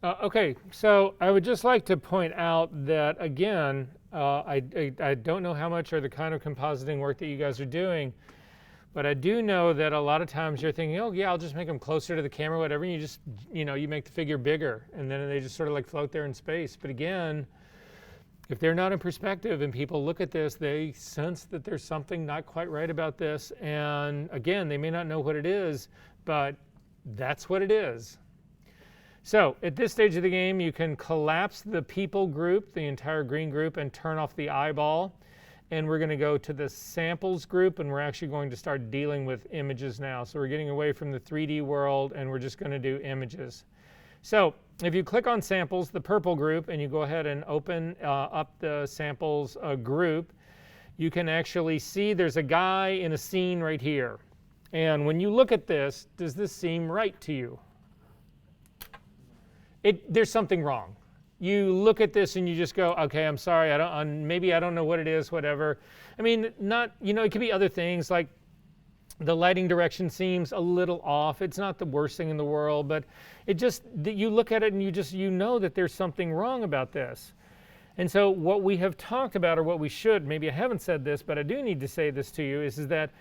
Okay, so I would just like to point out that, again, I don't know how much or the kind of compositing work that you guys are doing, but I do know that a lot of times you're thinking, oh yeah, I'll just make them closer to the camera, whatever, and you just, you make the figure bigger, and then they just sort of like float there in space. But again, if they're not in perspective and people look at this, they sense that there's something not quite right about this, and again, they may not know what it is, but that's what it is. So at this stage of the game, you can collapse the people group, the entire green group, and turn off the eyeball. And we're going to go to the samples group, and we're actually going to start dealing with images now. So we're getting away from the 3D world, and we're just going to do images. So if you click on samples, the purple group, and you go ahead and open up the samples group, you can actually see there's a guy in a scene right here. And when you look at this, does this seem right to you? There's something wrong. You look at this and you just go, okay, I'm sorry, maybe I don't know what it is, whatever. I mean, it could be other things, like the lighting direction seems a little off. It's not the worst thing in the world, but you look at it and you know that there's something wrong about this. And so what we have talked about, or what we should, maybe I haven't said this, but I do need to say this to you, is that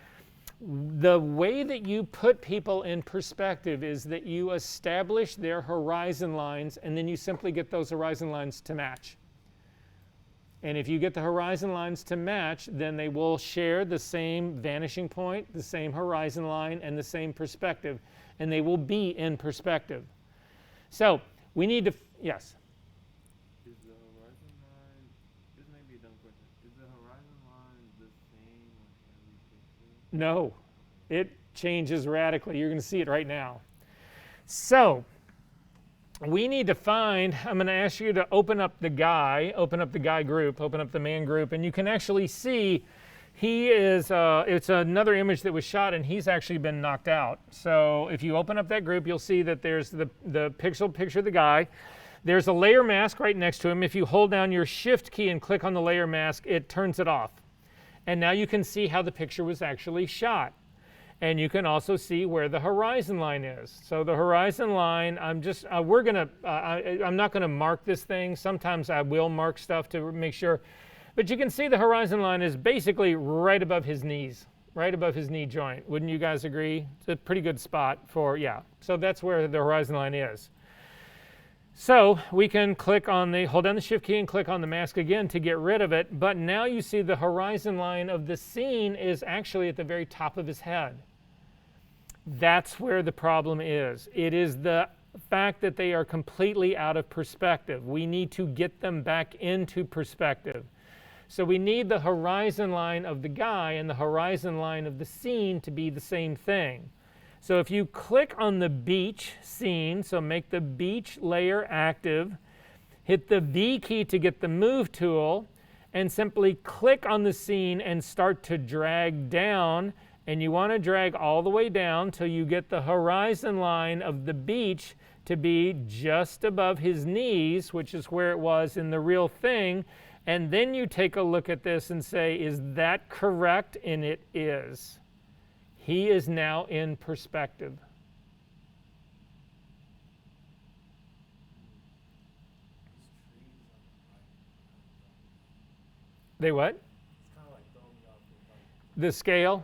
the way that you put people in perspective is that you establish their horizon lines, and then you simply get those horizon lines to match. And if you get the horizon lines to match, then they will share the same vanishing point, the same horizon line, and the same perspective, and they will be in perspective. So we need to, yes? Is the horizon line, this may be a dumb question, is the horizon line the same on every picture? No, it changes radically. You're going to see it right now. So we need to find, I'm going to ask you to open up the guy group, open up the man group, and you can actually see he is, it's another image that was shot, and he's actually been knocked out. So if you open up that group, you'll see that there's the pixel picture of the guy. There's a layer mask right next to him. If you hold down your shift key and click on the layer mask, it turns it off. And now you can see how the picture was actually shot. And you can also see where the horizon line is. So the horizon line, I'm not gonna mark this thing. Sometimes I will mark stuff to make sure. But you can see the horizon line is basically right above his knees, right above his knee joint. Wouldn't you guys agree? It's a pretty good spot for, yeah. So that's where the horizon line is. So we can hold down the shift key and click on the mask again to get rid of it. But now you see the horizon line of the scene is actually at the very top of his head. That's where the problem is. It is the fact that they are completely out of perspective. We need to get them back into perspective. So we need the horizon line of the guy and the horizon line of the scene to be the same thing. So if you click on the beach scene, so make the beach layer active, hit the V key to get the move tool, and simply click on the scene and start to drag down. And you want to drag all the way down till you get the horizon line of the beach to be just above his knees, which is where it was in the real thing. And then you take a look at this and say, is that correct? And it is. He is now in perspective. They what? The scale?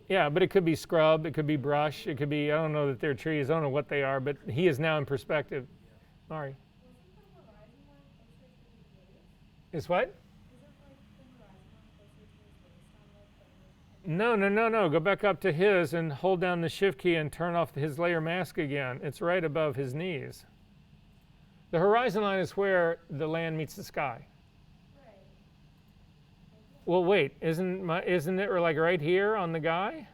Yeah, but it could be scrub, it could be brush, it could be, I don't know that they're trees, I don't know what they are, but he is now in perspective. Mari. Is what? No. Go back up to his and hold down the shift key and turn off his layer mask again. It's right above his knees. The horizon line is where the land meets the sky. Right. Well, wait, isn't it like right here on the guy?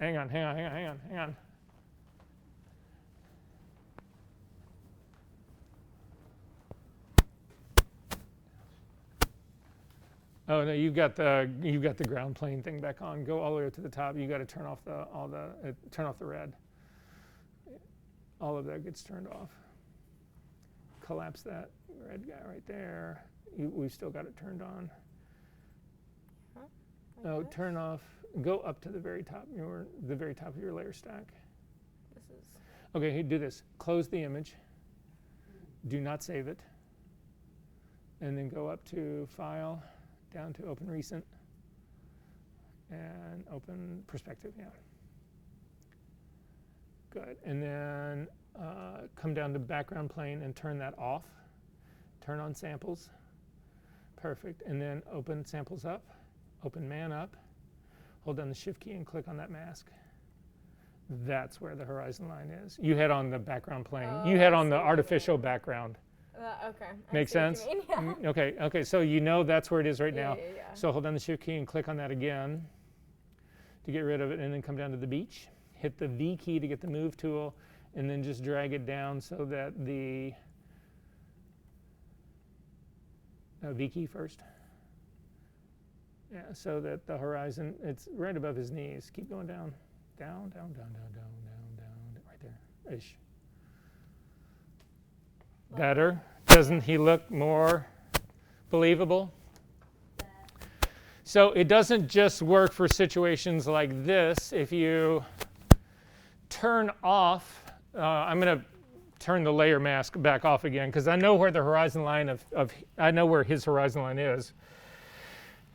Yeah. Hang on. Oh no, you've got the ground plane thing back on. Go all the way up to the top. You got to turn off turn off the red. All of that gets turned off. Collapse that red guy right there. We've still got it turned on. Huh? Like no, this? go up to the very top of your layer stack. This is. Okay, do this. Close the image. Do not save it. And then go up to File, down to Open Recent, and Open Perspective, yeah. Good, and then come down to Background Plane and turn that off. Turn on Samples. Perfect, and then open Samples up, open Man up, hold down the Shift key and click on that mask. That's where the horizon line is. You had on the background plane. You had on the artificial background. Okay. Make sense? Yeah. Okay, so you know that's where it is right now. Yeah. So hold down the Shift key and click on that again to get rid of it, and then come down to the beach. Hit the V key to get the Move tool, and then just drag it down so that the V key first. Yeah, so that the horizon, it's right above his knees. Keep going down, down, right there, ish. Better. Doesn't he look more believable? So it doesn't just work for situations like this. If you turn off, I'm going to turn the layer mask back off again because I know where the horizon line I know where his horizon line is.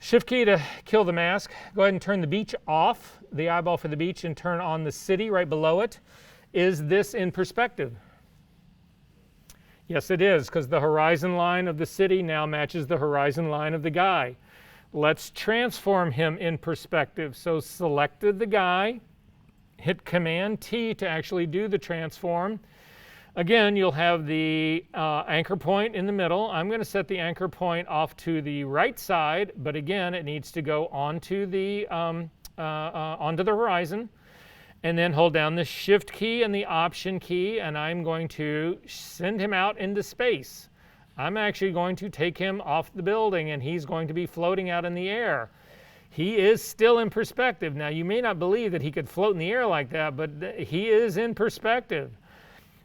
Shift key to kill the mask. Go ahead and turn the beach off, the eyeball for the beach, and turn on the city right below it. Is this in perspective? Yes, it is, because the horizon line of the city now matches the horizon line of the guy. Let's transform him in perspective. So selected the guy, hit Command T to actually do the transform. Again, you'll have the anchor point in the middle. I'm going to set the anchor point off to the right side, but again, it needs to go onto the horizon. And then hold down the Shift key and the Option key, and I'm going to send him out into space. I'm actually going to take him off the building, and he's going to be floating out in the air. He is still in perspective. Now, you may not believe that he could float in the air like that, but he is in perspective.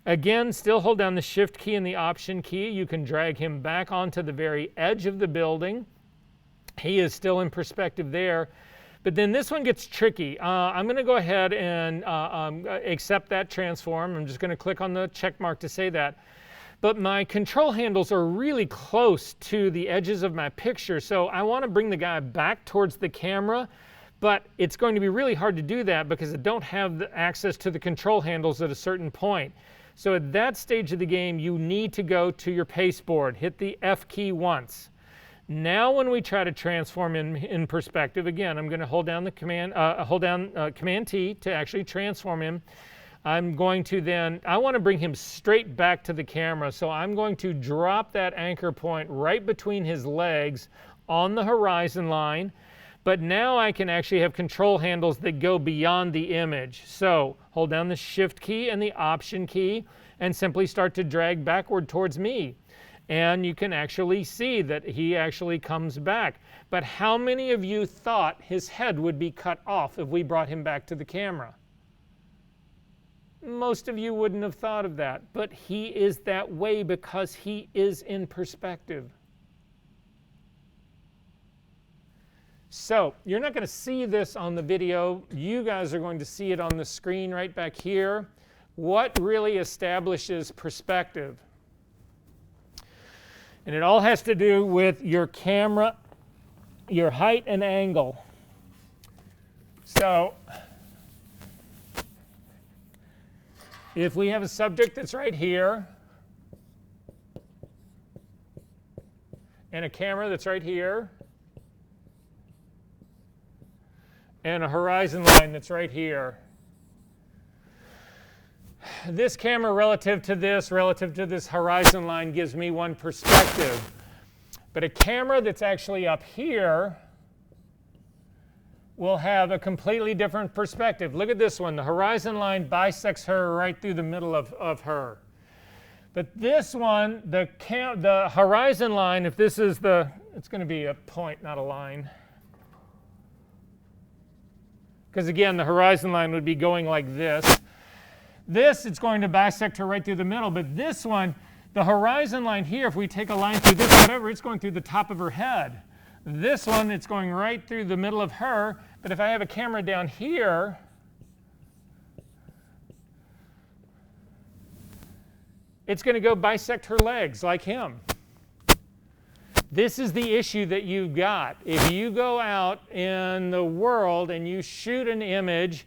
Again, still hold down the Shift key and the Option key. You can drag him back onto the very edge of the building. He is still in perspective there. But then this one gets tricky. I'm going to go ahead and accept that transform. I'm just going to click on the check mark to say that. But my control handles are really close to the edges of my picture, so I want to bring the guy back towards the camera, but it's going to be really hard to do that because I don't have the access to the control handles at a certain point. So at that stage of the game, you need to go to your pasteboard, hit the F key once. Now when we try to transform in perspective, again, I'm going to hold down the Command T to actually transform him. I'm going to then, I want to bring him straight back to the camera, so I'm going to drop that anchor point right between his legs on the horizon line, but now I can actually have control handles that go beyond the image. So hold down the Shift key and the Option key and simply start to drag backward towards me. And you can actually see that he actually comes back. But how many of you thought his head would be cut off if we brought him back to the camera? Most of you wouldn't have thought of that, but he is that way because he is in perspective. So you're not going to see this on the video. You guys are going to see it on the screen right back here. What really establishes perspective? And it all has to do with your camera, your height and angle. So if we have a subject that's right here, and a camera that's right here, and a horizon line that's right here, this camera relative to this horizon line gives me one perspective. But a camera that's actually up here will have a completely different perspective. Look at this one. The horizon line bisects her right through the middle of her. But this one, the horizon line, if this is it's going to be a point, not a line. Because again, the horizon line would be going like this. This, it's going to bisect her right through the middle, but this one, the horizon line here, if we take a line through this, whatever, it's going through the top of her head. This one, it's going right through the middle of her, but if I have a camera down here, it's going to go bisect her legs like him. This is the issue that you've got. If you go out in the world and you shoot an image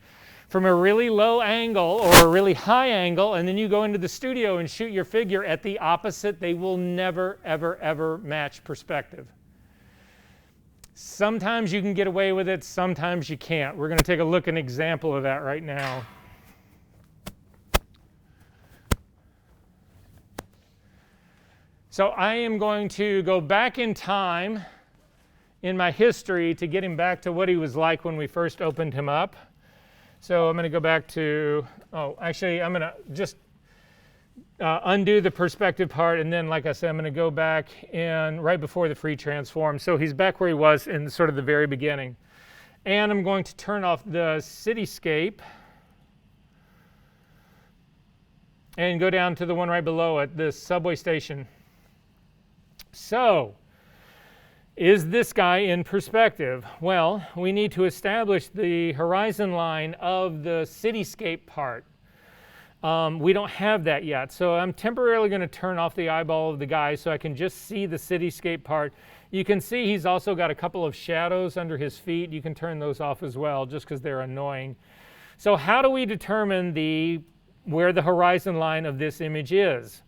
from a really low angle or a really high angle, and then you go into the studio and shoot your figure at the opposite, they will never, ever, ever match perspective. Sometimes you can get away with it, sometimes you can't. We're going to take a look at an example of that right now. So I am going to go back in time in my history to get him back to what he was like when we first opened him up. So I'm going to go back to, actually I'm going to just undo the perspective part, and then, like I said, I'm going to go back in right before the free transform. So he's back where he was in sort of the very beginning. And I'm going to turn off the cityscape and go down to the one right below it, the subway station. So, is this guy in perspective? Well, we need to establish the horizon line of the cityscape part. We don't have that yet, so I'm temporarily going to turn off the eyeball of the guy so I can just see the cityscape part. You can see he's also got a couple of shadows under his feet. You can turn those off as well, just because they're annoying. So how do we determine where the horizon line of this image is?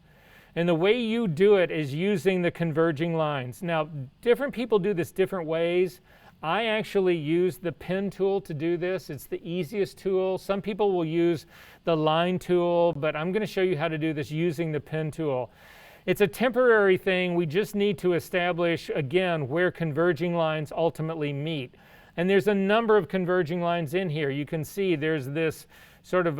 And the way you do it is using the converging lines. Now, different people do this different ways. I actually use the pen tool to do this. It's the easiest tool. Some people will use the line tool, but I'm going to show you how to do this using the pen tool. It's a temporary thing. We just need to establish, again, where converging lines ultimately meet. And there's a number of converging lines in here. You can see there's this sort of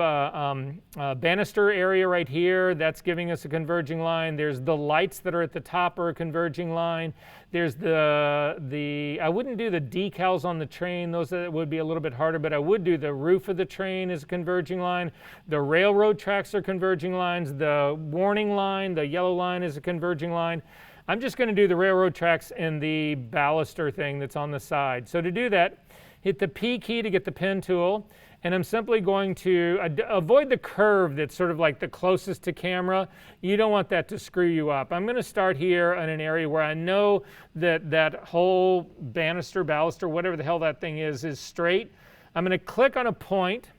banister area right here. That's giving us a converging line. There's the lights that are at the top are a converging line. There's I wouldn't do the decals on the train. Those would be a little bit harder, but I would do the roof of the train as a converging line. The railroad tracks are converging lines. The warning line, the yellow line, is a converging line. I'm just going to do the railroad tracks and the baluster thing that's on the side. So to do that, hit the P key to get the pen tool. And I'm simply going to avoid the curve that's sort of like the closest to camera. You don't want that to screw you up. I'm going to start here in an area where I know that that whole banister, baluster, whatever the hell that thing is straight. I'm going to click on a point,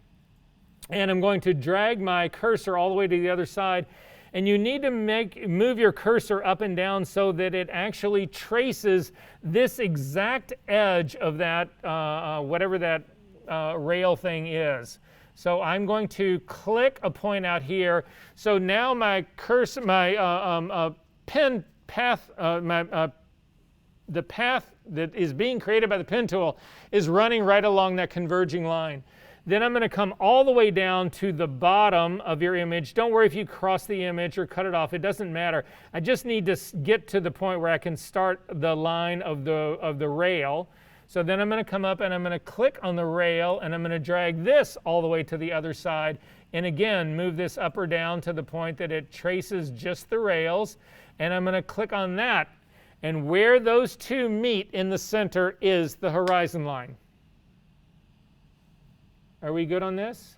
and I'm going to drag my cursor all the way to the other side. And you need to move your cursor up and down so that it actually traces this exact edge of that, whatever that rail thing is. So I'm going to click a point out here. So now my cursor, my pen path, the path that is being created by the pen tool is running right along that converging line. Then I'm going to come all the way down to the bottom of your image. Don't worry if you cross the image or cut it off. It doesn't matter. I just need to get to the point where I can start the line of the rail. So then I'm going to come up and I'm going to click on the rail, and I'm going to drag this all the way to the other side. And again, move this up or down to the point that it traces just the rails. And I'm going to click on that. And where those two meet in the center is the horizon line. Are we good on this?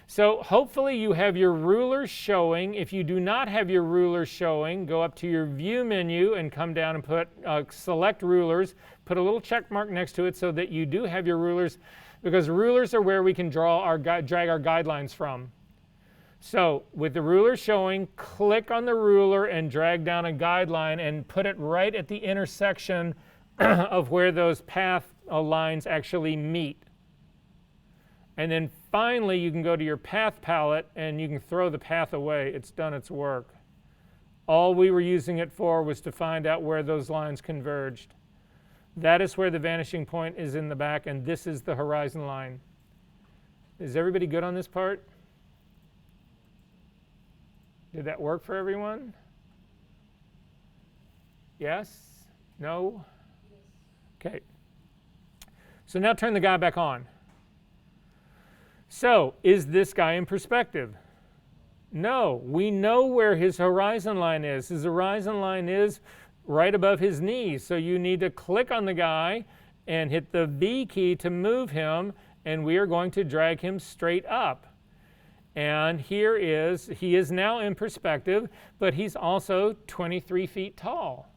So hopefully you have your ruler showing. If you do not have your ruler showing, go up to your view menu and come down and put select rulers. Put a little check mark next to it so that you do have your rulers, because rulers are where we can drag our guidelines from. So with the ruler showing, click on the ruler and drag down a guideline and put it right at the intersection of where those path lines actually meet. And then finally, you can go to your path palette and you can throw the path away. It's done its work. All we were using it for was to find out where those lines converged. That is where the vanishing point is in the back, and this is the horizon line. Is everybody good on this part? Did that work for everyone? Yes? No? Okay. So now turn the guy back on. So, is this guy in perspective? No, we know where his horizon line is. His horizon line is right above his knees. So you need to click on the guy and hit the V key to move him, and we are going to drag him straight up. And he is now in perspective, but he's also 23 feet tall.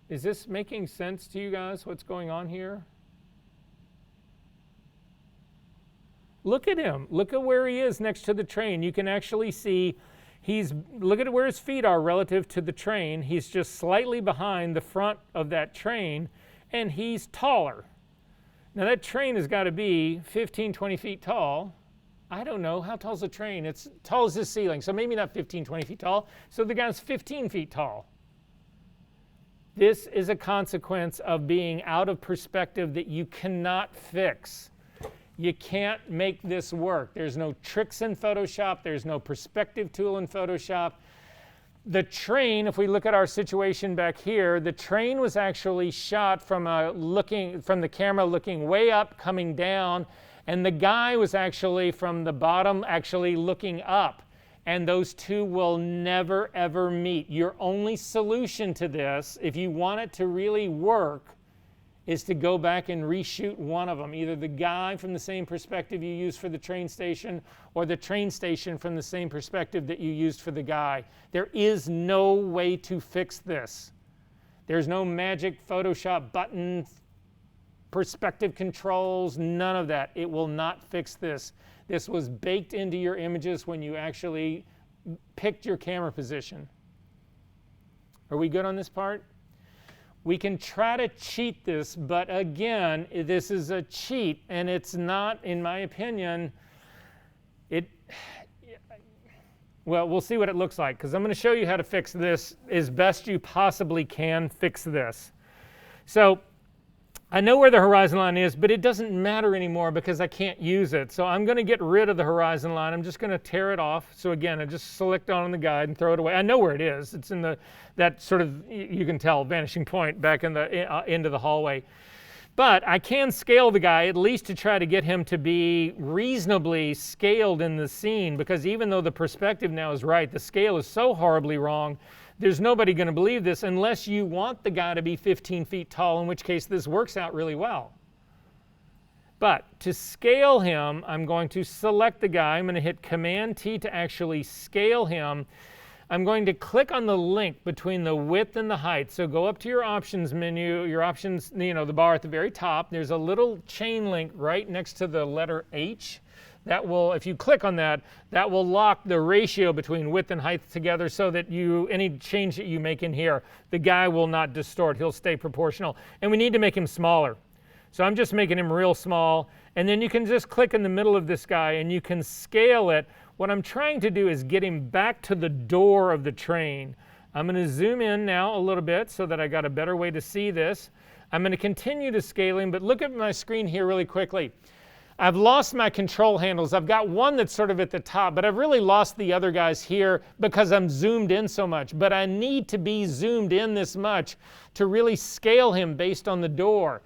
Is this making sense to you guys, what's going on here? Look at him. Look at where he is next to the train. You can actually see look at where his feet are relative to the train. He's just slightly behind the front of that train, and he's taller. Now that train has got to be 15, 20 feet tall. I don't know, how tall is the train? It's tall as this ceiling, so maybe not 15, 20 feet tall. So the guy's 15 feet tall. This is a consequence of being out of perspective that you cannot fix. You can't make this work. There's no tricks in Photoshop. There's no perspective tool in Photoshop. The train, if we look at our situation back here, the train was actually shot from the camera looking way up, coming down, and the guy was actually from the bottom, actually looking up. And those two will never, ever meet. Your only solution to this, if you want it to really work, is to go back and reshoot one of them, either the guy from the same perspective you used for the train station, or the train station from the same perspective that you used for the guy. There is no way to fix this. There's no magic Photoshop button, perspective controls, none of that. It will not fix this. This was baked into your images when you actually picked your camera position. Are we good on this part? We can try to cheat this, but again, this is a cheat, and it's not, in my opinion, well, we'll see what it looks like, because I'm going to show you how to fix this as best you possibly can fix this. So I know where the horizon line is, but it doesn't matter anymore because I can't use it. So I'm going to get rid of the horizon line. I'm just going to tear it off. So again, I just select on the guide and throw it away. I know where it is. It's in that sort of, you can tell, vanishing point back in the end of the hallway. But I can scale the guy, at least to try to get him to be reasonably scaled in the scene, because even though the perspective now is right, the scale is so horribly wrong, there's nobody going to believe this unless you want the guy to be 15 feet tall, in which case this works out really well. But to scale him, I'm going to select the guy. I'm going to hit Command-T to actually scale him. I'm going to click on the link between the width and the height. So go up to your options menu, your options, the bar at the very top. There's a little chain link right next to the letter H. That will, if you click on that, that will lock the ratio between width and height together so that any change that you make in here, the guy will not distort. He'll stay proportional. And we need to make him smaller. So I'm just making him real small. And then you can just click in the middle of this guy and you can scale it. What I'm trying to do is get him back to the door of the train. I'm going to zoom in now a little bit so that I got a better way to see this. I'm going to continue to scale him, but look at my screen here really quickly. I've lost my control handles. I've got one that's sort of at the top, but I've really lost the other guys here because I'm zoomed in so much. But I need to be zoomed in this much to really scale him based on the door.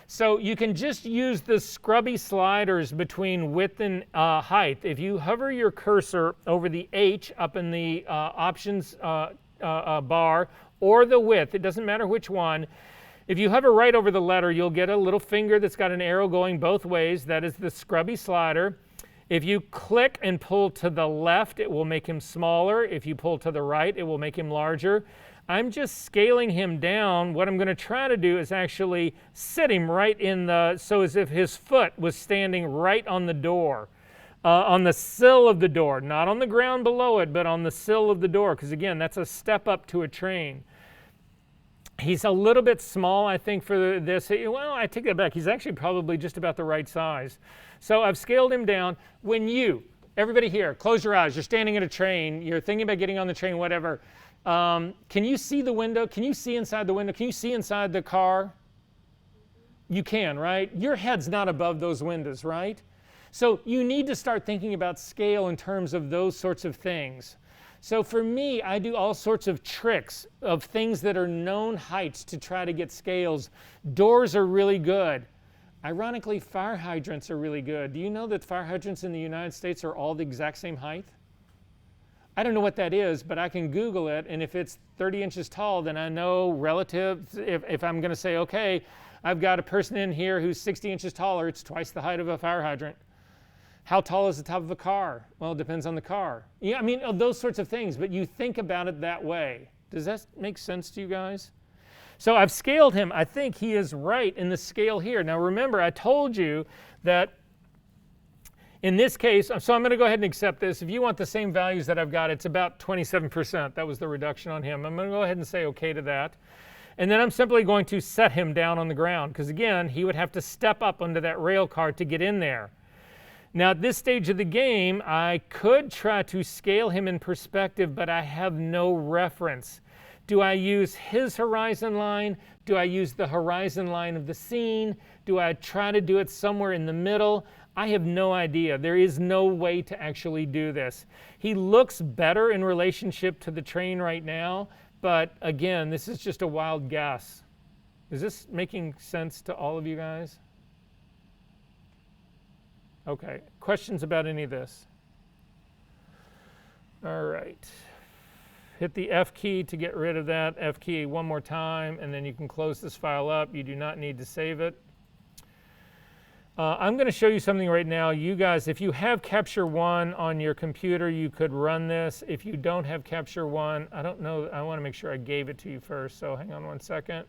So you can just use the scrubby sliders between width and height. If you hover your cursor over the H up in the options bar or the width, it doesn't matter which one. If you hover right over the letter, you'll get a little finger that's got an arrow going both ways. That is the scrubby slider. If you click and pull to the left, it will make him smaller. If you pull to the right, it will make him larger. I'm just scaling him down. What I'm going to try to do is actually sit him right in so as if his foot was standing right on the door, on the sill of the door, not on the ground below it, but on the sill of the door, because again, that's a step up to a train. He's a little bit small, I think, for this. Well, I take that back. He's actually probably just about the right size. So I've scaled him down. When everybody here, close your eyes. You're standing at a train. You're thinking about getting on the train, whatever. Can you see the window? Can you see inside the window? Can you see inside the car? You can, right? Your head's not above those windows, right? So you need to start thinking about scale in terms of those sorts of things. So for me, I do all sorts of tricks of things that are known heights to try to get scales. Doors are really good. Ironically, fire hydrants are really good. Do you know that fire hydrants in the United States are all the exact same height? I don't know what that is, but I can Google it, and if it's 30 inches tall, then I know relative, if I'm going to say, okay, I've got a person in here who's 60 inches taller, it's twice the height of a fire hydrant. How tall is the top of a car? Well, it depends on the car. Yeah, I mean, those sorts of things, but you think about it that way. Does that make sense to you guys? So I've scaled him. I think he is right in the scale here. Now remember, I told you that in this case, so I'm going to go ahead and accept this. If you want the same values that I've got, it's about 27%. That was the reduction on him. I'm going to go ahead and say okay to that. And then I'm simply going to set him down on the ground, because again, he would have to step up onto that rail car to get in there. Now at this stage of the game, I could try to scale him in perspective, but I have no reference. Do I use his horizon line? Do I use the horizon line of the scene? Do I try to do it somewhere in the middle? I have no idea. There is no way to actually do this. He looks better in relationship to the train right now, but again, this is just a wild guess. Is this making sense to all of you guys? Okay, questions about any of this? All right. Hit the F key to get rid of that. F key one more time, and then you can close this file up. You do not need to save it. I'm going to show you something right now. You guys, if you have Capture One on your computer, you could run this. If you don't have Capture One, I don't know. I want to make sure I gave it to you first, so hang on one second.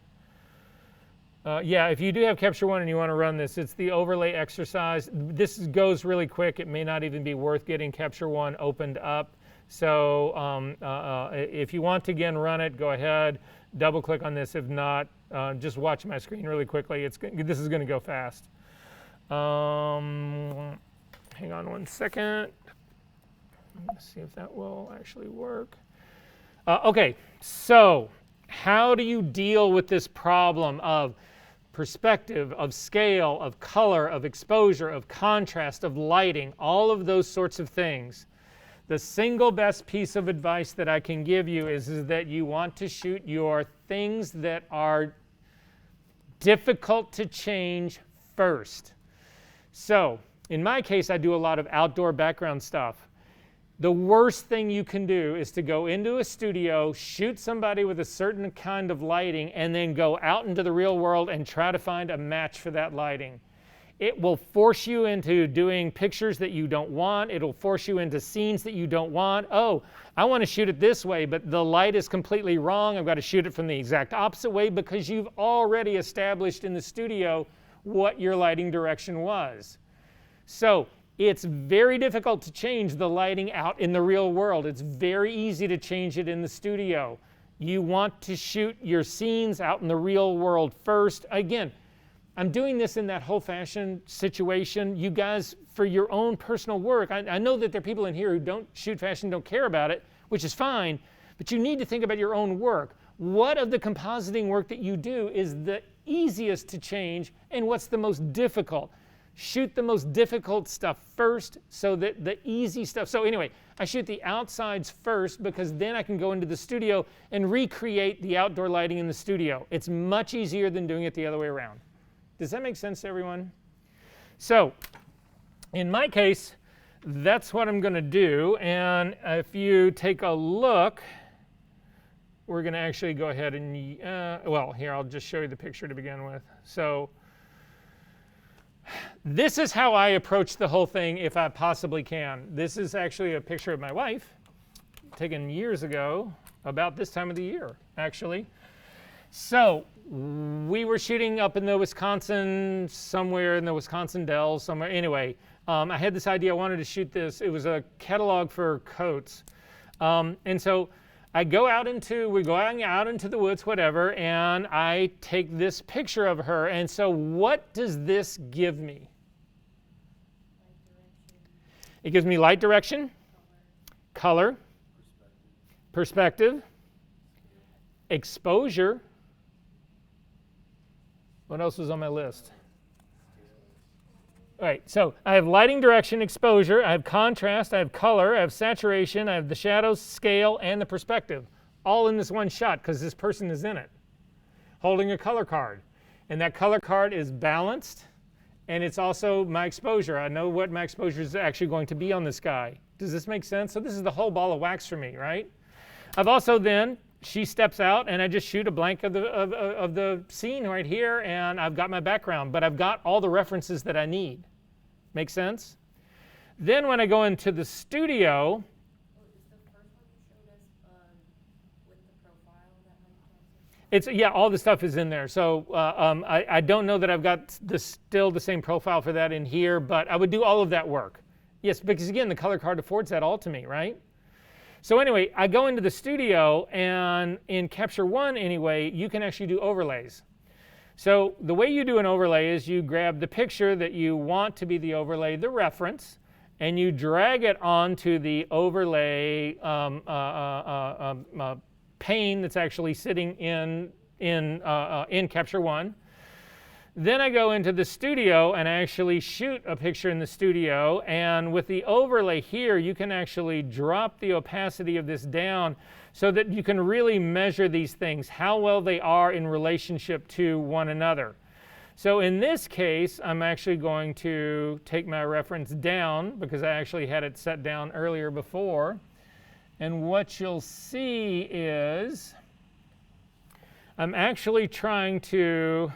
Yeah, if you do have Capture One and you want to run this, it's the overlay exercise. This goes really quick. It may not even be worth getting Capture One opened up. So if you want to again run it, go ahead, double click on this. If not, just watch my screen really quickly. This is going to go fast. Hang on one second. Let's see if that will actually work. Okay, so how do you deal with this problem of perspective, of scale, of color, of exposure, of contrast, of lighting, all of those sorts of things? The single best piece of advice that I can give you is that you want to shoot your things that are difficult to change first. So in my case, I do a lot of outdoor background stuff. The worst thing you can do is to go into a studio, shoot somebody with a certain kind of lighting, and then go out into the real world and try to find a match for that lighting. It will force you into doing pictures that you don't want. It'll force you into scenes that you don't want. Oh, I want to shoot it this way, but the light is completely wrong. I've got to shoot it from the exact opposite way because you've already established in the studio what your lighting direction was. So it's very difficult to change the lighting out in the real world. It's very easy to change it in the studio. You want to shoot your scenes out in the real world first. Again, I'm doing this in that whole fashion situation. You guys, for your own personal work, I know that there are people in here who don't shoot fashion, don't care about it, which is fine, but you need to think about your own work. What of the compositing work that you do is the easiest to change, and what's the most difficult? Shoot the most difficult stuff first so that the easy stuff. So anyway, I shoot the outsides first because then I can go into the studio and recreate the outdoor lighting in the studio. It's much easier than doing it the other way around. Does that make sense to everyone? So in my case, that's what I'm going to do. And if you take a look, we're going to actually go ahead and, well, here, I'll just show you the picture to begin with. So this is how I approach the whole thing if I possibly can. This is actually a picture of my wife taken years ago, about this time of the year, actually. So we were shooting up in the Wisconsin, somewhere in the Wisconsin Dells, somewhere. Anyway, I had this idea. I wanted to shoot this. It was a catalog for coats. And so we're going out into the woods, whatever, and I take this picture of her. And so what does this give me? It gives me light direction, color, perspective, exposure. What else was on my list? All right, so I have lighting, direction, exposure, I have contrast, I have color, I have saturation, I have the shadows, scale, and the perspective, all in this one shot because this person is in it, holding a color card. And that color card is balanced, and it's also my exposure. I know what my exposure is actually going to be on this guy. Does this make sense? So this is the whole ball of wax for me, right? I've also then, she steps out and I just shoot a blank of the scene right here, and I've got my background, but I've got all the references that I need. Make sense? Then when I go into the studio, yeah, all the stuff is in there. So I don't know that I've got still the same profile for that in here, but I would do all of that work. Yes, because again, the color card affords that all to me, right? So anyway, I go into the studio, and in Capture One anyway, you can actually do overlays. So the way you do an overlay is you grab the picture that you want to be the overlay, the reference, and you drag it onto the overlay pane that's actually sitting in Capture One. Then I go into the studio and I actually shoot a picture in the studio, and with the overlay here, you can actually drop the opacity of this down so that you can really measure these things, how well they are in relationship to one another. So in this case, I'm actually going to take my reference down because I actually had it set down earlier before. And what you'll see is I'm actually trying to,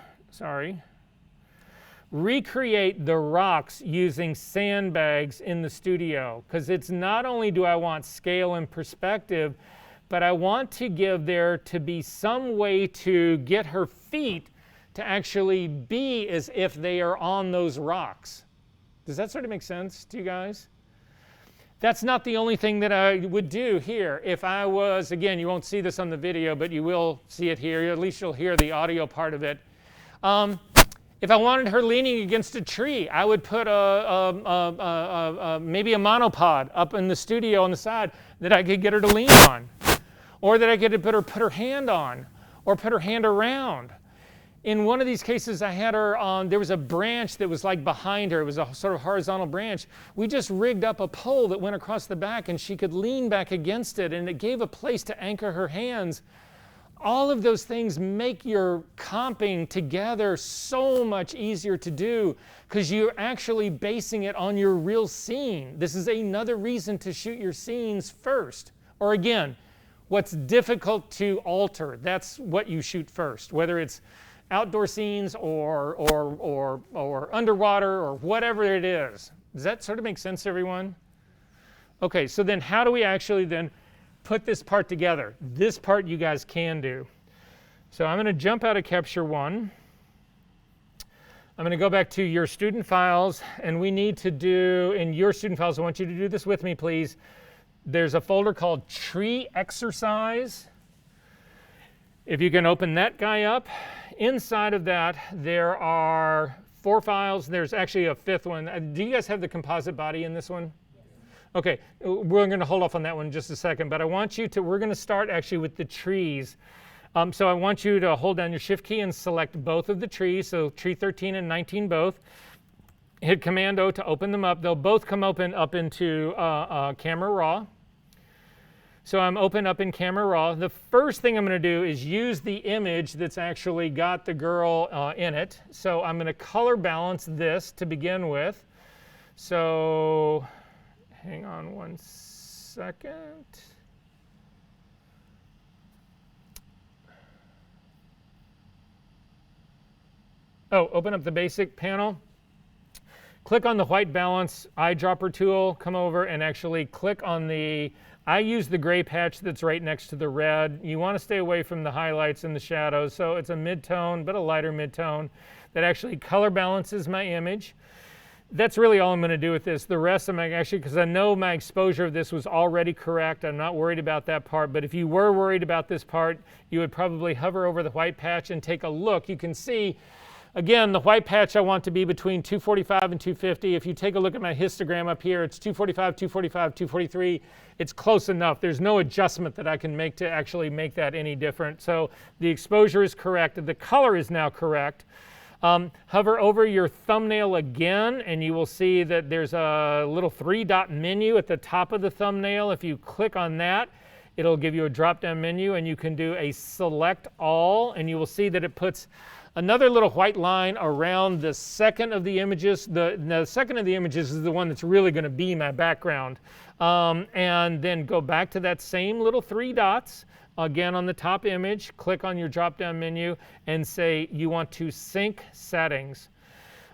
recreate the rocks using sandbags in the studio, because it's not only do I want scale and perspective, but I want to give there to be some way to get her feet to actually be as if they are on those rocks. Does that sort of make sense to you guys? That's not the only thing that I would do here. If I was, again, you won't see this on the video, but you will see it here. At least you'll hear the audio part of it. If I wanted her leaning against a tree, I would put maybe a monopod up in the studio on the side that I could get her to lean on, or that I could put her hand on, or put her hand around. In one of these cases, I had her on, there was a branch that was like behind her. It was a sort of horizontal branch. We just rigged up a pole that went across the back, and she could lean back against it, and it gave a place to anchor her hands. All of those things make your comping together so much easier to do because you're actually basing it on your real scene. This is another reason to shoot your scenes first. Or again, what's difficult to alter, that's what you shoot first, whether it's outdoor scenes or underwater or whatever it is. Does that sort of make sense, everyone? Okay, so then how do we actually then put this part together? This part you guys can do. So I'm going to jump out of Capture One. I'm going to go back to your student files, and we need to do, in your student files, I want you to do this with me, please. There's a folder called Tree Exercise. If you can open that guy up. Inside of that, there are 4 files. There's actually a 5th one. Do you guys have the composite body in this one? Okay, we're going to hold off on that one in just a second, but I want you to, we're going to start actually with the trees. So I want you to hold down your Shift key and select both of the trees, so tree 13 and 19 both. Hit Command O to open them up. They'll both come open up into Camera Raw. So I'm open up in Camera Raw. The first thing I'm going to do is use the image that's actually got the girl in it. So I'm going to color balance this to begin with. So hang on one second. Oh, open up the basic panel. Click on the white balance eyedropper tool. Come over and actually click on the, I use the gray patch that's right next to the red. You want to stay away from the highlights and the shadows. So it's a mid-tone, but a lighter mid-tone that actually color balances my image. That's really all I'm going to do with this. The rest I'm actually, because I know my exposure of this was already correct, I'm not worried about that part. But if you were worried about this part, you would probably hover over the white patch and take a look. You can see, again, the white patch I want to be between 245 and 250. If you take a look at my histogram up here, it's 245, 245, 243. It's close enough. There's no adjustment that I can make to actually make that any different. So the exposure is correct. The color is now correct. Hover over your thumbnail again, and you will see that there's a little 3-dot menu at the top of the thumbnail. If you click on that, it'll give you a drop-down menu, and you can do a select all, and you will see that it puts another little white line around the second of the images. The second of the images is the one that's really going to be my background. And then go back to that same little 3 dots. Again, on the top image, click on your drop-down menu and say you want to sync settings.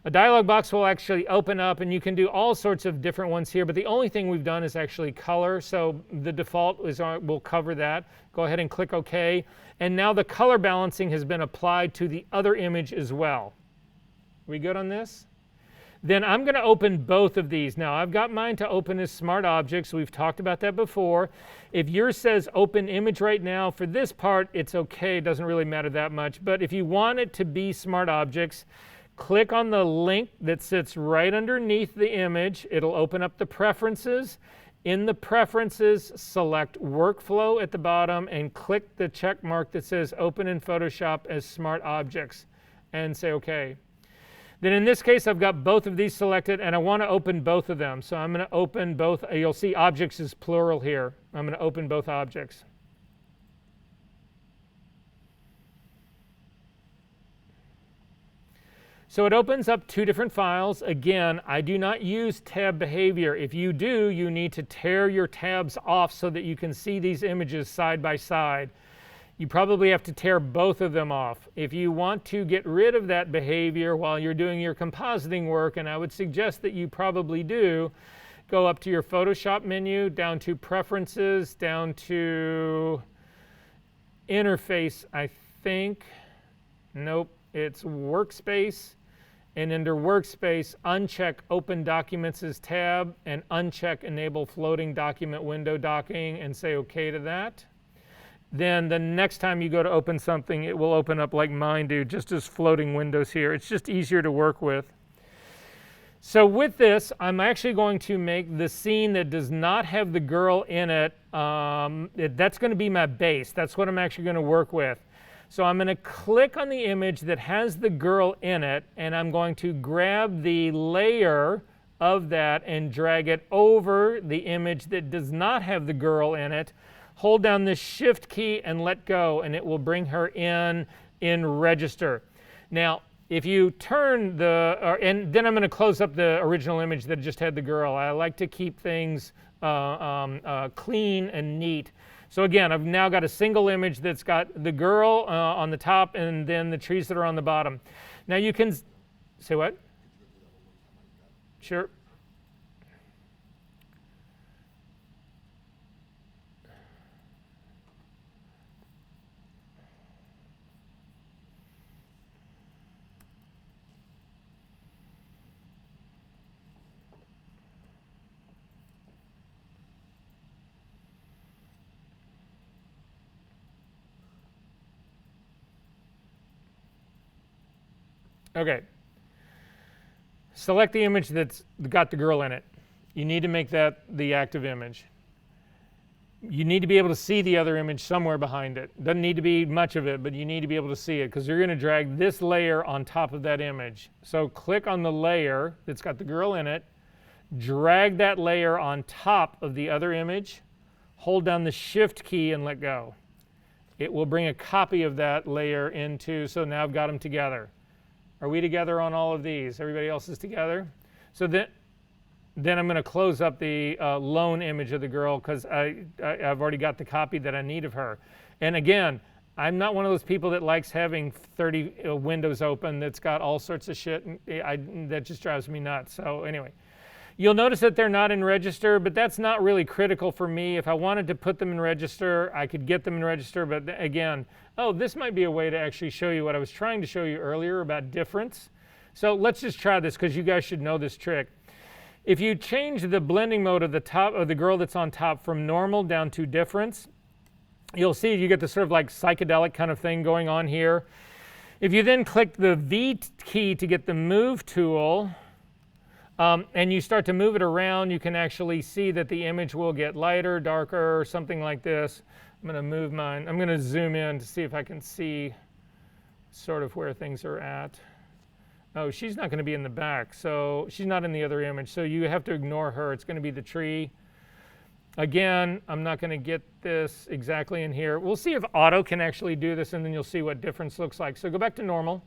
A dialog box will actually open up, and you can do all sorts of different ones here, but the only thing we've done is actually color, so the default is will cover that. Go ahead and click OK, and now the color balancing has been applied to the other image as well. We good on this? Then I'm going to open both of these. Now, I've got mine to open as Smart Objects. We've talked about that before. If yours says Open Image right now, for this part, it's OK. It doesn't really matter that much. But if you want it to be Smart Objects, click on the link that sits right underneath the image. It'll open up the preferences. In the preferences, select Workflow at the bottom and click the check mark that says Open in Photoshop as Smart Objects and say OK. Then in this case, I've got both of these selected, and I want to open both of them. So I'm going to open both. You'll see objects is plural here. I'm going to open both objects. So it opens up 2 different files. Again, I do not use tab behavior. If you do, you need to tear your tabs off so that you can see these images side by side. You probably have to tear both of them off. If you want to get rid of that behavior while you're doing your compositing work, and I would suggest that you probably do, go up to your Photoshop menu, down to Preferences, down to Interface, I think. Nope, it's Workspace. And under Workspace, uncheck Open Documents as tab and uncheck Enable Floating Document Window Docking and say OK to that. Then the next time you go to open something, it will open up like mine do, just as floating windows here. It's just easier to work with. So with this, I'm actually going to make the scene that does not have the girl in it, that's going to be my base. That's what I'm actually going to work with. So I'm going to click on the image that has the girl in it, and I'm going to grab the layer of that and drag it over the image that does not have the girl in it. Hold down the Shift key and let go, and it will bring her in Register. Now, if you turn and then I'm going to close up the original image that just had the girl. I like to keep things clean and neat. So again, I've now got a single image that's got the girl on the top and then the trees that are on the bottom. Now you can say what? Sure. Okay. Select the image that's got the girl in it. You need to make that the active image. You need to be able to see the other image somewhere behind it. Doesn't need to be much of it, but you need to be able to see it because you're going to drag this layer on top of that image. So click on the layer that's got the girl in it, drag that layer on top of the other image, hold down the Shift key and let go. It will bring a copy of that layer into, so now I've got them together. Are we together on all of these? Everybody else is together? So then I'm going to close up the lone image of the girl because I've already got the copy that I need of her. And again, I'm not one of those people that likes having 30 windows open that's got all sorts of shit. That just drives me nuts. So anyway, you'll notice that they're not in Register, but that's not really critical for me. If I wanted to put them in Register, I could get them in Register. But again, oh, this might be a way to actually show you what I was trying to show you earlier about difference. So let's just try this because you guys should know this trick. If you change the blending mode of the top of the girl that's on top from normal down to difference, you'll see you get this sort of like psychedelic kind of thing going on here. If you then click the V key to get the move tool, and you start to move it around, you can actually see that the image will get lighter, darker, or something like this. I'm going to move mine. I'm going to zoom in to see if I can see sort of where things are at. Oh, she's not going to be in the back, so she's not in the other image. So you have to ignore her. It's going to be the tree. Again, I'm not going to get this exactly in here. We'll see if auto can actually do this, and then you'll see what difference looks like. So go back to normal.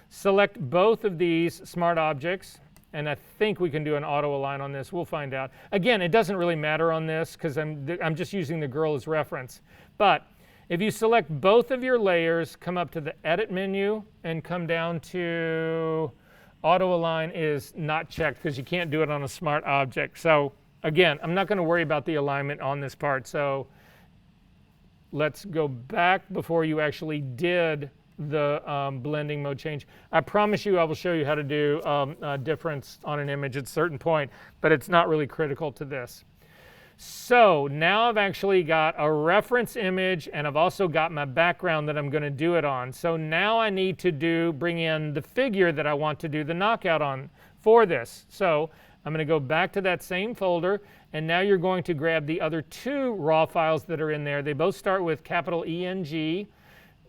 Select both of these smart objects. And I think we can do an auto align on this. We'll find out. Again, it doesn't really matter on this because I'm just using the girl as reference. But if you select both of your layers, come up to the edit menu and come down to auto align is not checked because you can't do it on a smart object. So again, I'm not going to worry about the alignment on this part. So let's go back before you actually did the blending mode change. I promise you I will show you how to do a difference on an image at a certain point, but it's not really critical to this. So now I've actually got a reference image and I've also got my background that I'm going to do it on. So now I need to bring in the figure that I want to do the knockout on for this. So I'm going to go back to that same folder, and now you're going to grab the other two raw files that are in there. They both start with capital ENG.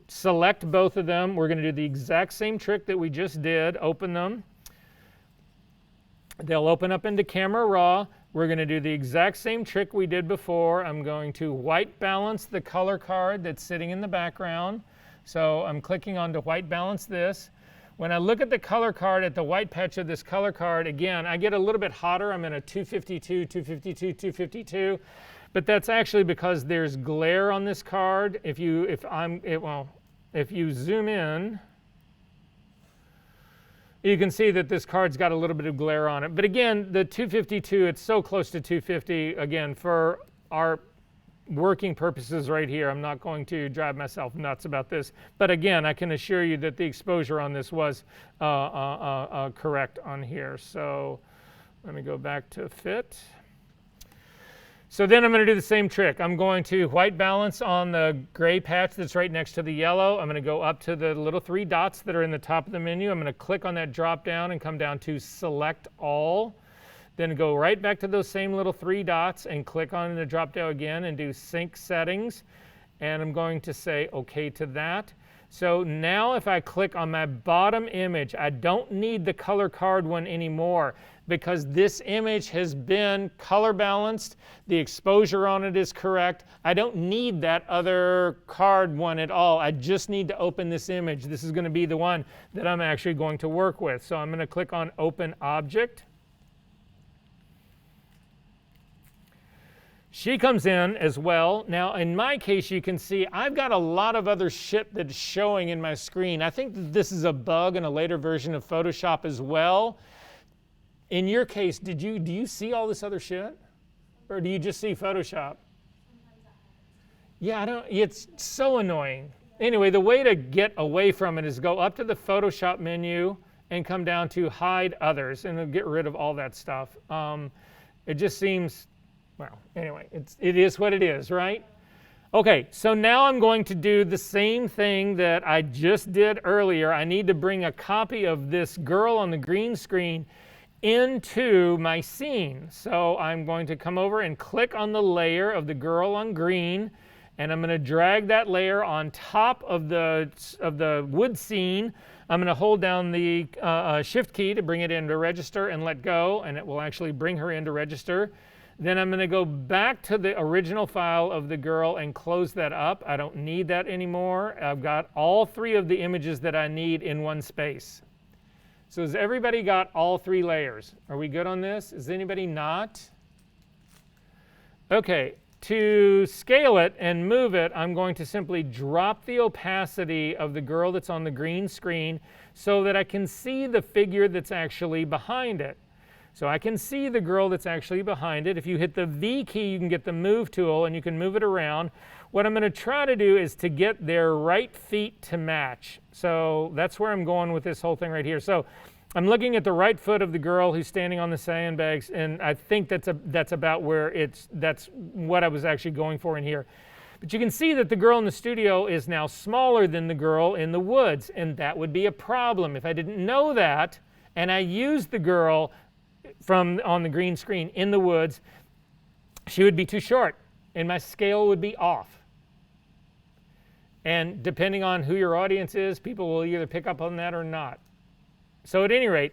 Select both of them. We're going to do the exact same trick that we just did. Open them. They'll open up into Camera Raw. We're going to do the exact same trick we did before. I'm going to white balance the color card that's sitting in the background. So I'm clicking on to white balance this. When I look at the color card, at the white patch of this color card, again, I get a little bit hotter. I'm in a 252, 252, 252. But that's actually because there's glare on this card. If you zoom in, you can see that this card's got a little bit of glare on it. But again, the 252, it's so close to 250. Again, for our working purposes right here, I'm not going to drive myself nuts about this. But again, I can assure you that the exposure on this was correct on here. So let me go back to fit. So then I'm going to do the same trick. I'm going to white balance on the gray patch that's right next to the yellow. I'm going to go up to the little three dots that are in the top of the menu. I'm going to click on that drop down and come down to select all. Then go right back to those same little three dots and click on the drop down again and do sync settings. And I'm going to say OK to that. So now if I click on my bottom image, I don't need the color card one anymore because this image has been color balanced. The exposure on it is correct. I don't need that other card one at all. I just need to open this image. This is going to be the one that I'm actually going to work with. So I'm going to click on Open Object. She comes in as well. Now, in my case, you can see I've got a lot of other shit that's showing in my screen. I think that this is a bug in a later version of Photoshop as well. In your case, do you see all this other shit? Or do you just see Photoshop? Yeah, it's so annoying. Anyway, the way to get away from it is go up to the Photoshop menu and come down to Hide Others, and it'll get rid of all that stuff. It just seems... Well, anyway, it is what it is, right? Okay, so now I'm going to do the same thing that I just did earlier. I need to bring a copy of this girl on the green screen into my scene. So I'm going to come over and click on the layer of the girl on green, and I'm going to drag that layer on top of the wood scene. I'm going to hold down the Shift key to bring it into register and let go, and it will actually bring her into register. Then I'm going to go back to the original file of the girl and close that up. I don't need that anymore. I've got all three of the images that I need in one space. So has everybody got all three layers? Are we good on this? Is anybody not? Okay, to scale it and move it, I'm going to simply drop the opacity of the girl that's on the green screen so that I can see the figure that's actually behind it. So I can see the girl that's actually behind it. If you hit the V key, you can get the move tool and you can move it around. What I'm going to try to do is to get their right feet to match. So that's where I'm going with this whole thing right here. So I'm looking at the right foot of the girl who's standing on the sandbags, and I think that's about where that's what I was actually going for in here. But you can see that the girl in the studio is now smaller than the girl in the woods, and that would be a problem. If I didn't know that, and I used the girl from on the green screen in the woods, she would be too short and my scale would be off. And depending on who your audience is, people will either pick up on that or not. So at any rate,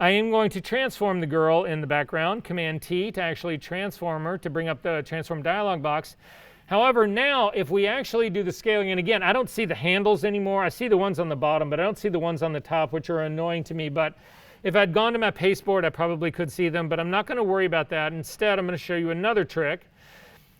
I am going to transform the girl in the background, Command T to actually transform her, to bring up the transform dialog box. However, now if we actually do the scaling, and again, I don't see the handles anymore. I see the ones on the bottom, but I don't see the ones on the top, which are annoying to me. But If I'd gone to my pasteboard, I probably could see them, but I'm not going to worry about that. Instead, I'm going to show you another trick.